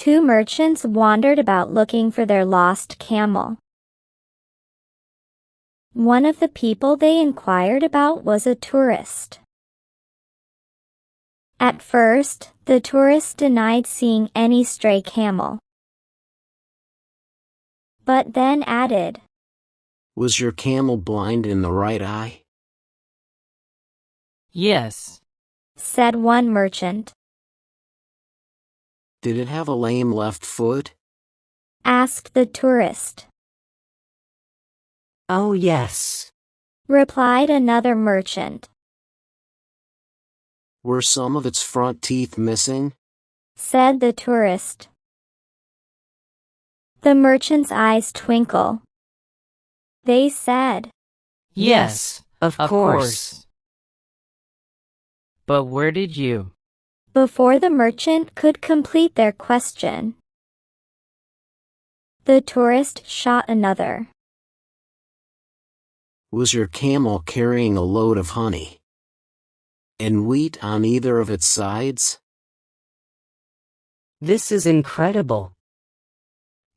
Two merchants wandered about looking for their lost camel. One of the people they inquired about was a tourist. At first, the tourist denied seeing any stray camel, but then added, "Was your camel blind in the right eye?" "Yes," said one merchant. "Did it have a lame left foot?" Asked the tourist. "Oh yes," replied another merchant. "Were some of its front teeth missing?" said the tourist. The merchant's eyes twinkle. They said, "Yes, of course." But where did you? Before the merchant could complete their question, the tourist shot another. "Was your camel carrying a load of honey and wheat on either of its sides?" "This is incredible.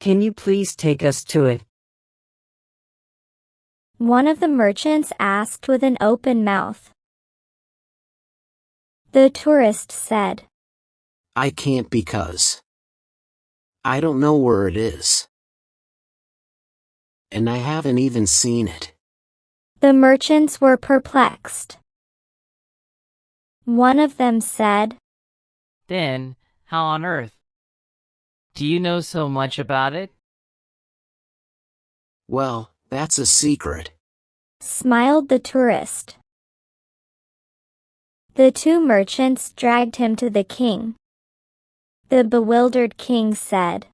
Can you please take us to it?" One of the merchants asked with an open mouth. The tourist said, "I can't because I don't know where it is. And I haven't even seen it." The merchants were perplexed. One of them said, Then, how on earth do you know so much about it? "Well, that's a secret." smiled the tourist. The two merchants dragged him to the king. The bewildered king said,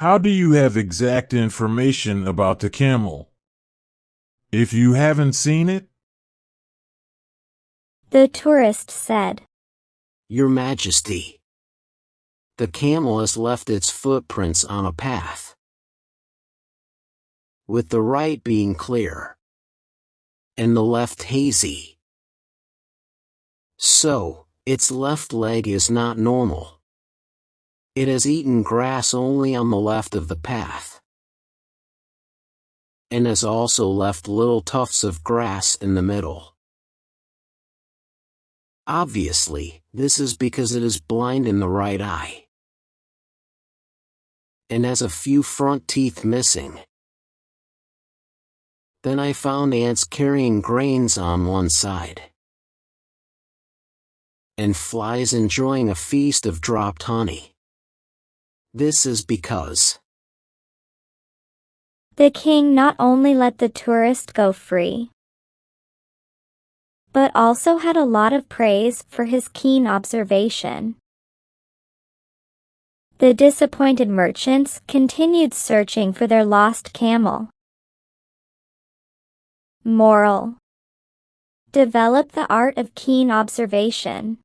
"How do you have exact information about the camel, if you haven't seen it?" The tourist said, "Your Majesty, the camel has left its footprints on a path, with the right being clear and the left hazy. So, its left leg is not normal. It has eaten grass only on the left of the path, and has also left little tufts of grass in the middle. Obviously, this is because it is blind in the right eye, and has a few front teeth missing. Then I found ants carrying grains on one side, and flies enjoying a feast of dropped honey. This is because..." The king not only let the tourist go free, but also had a lot of praise for his keen observation. The disappointed merchants continued searching for their lost camel. Moral: develop the art of keen observation.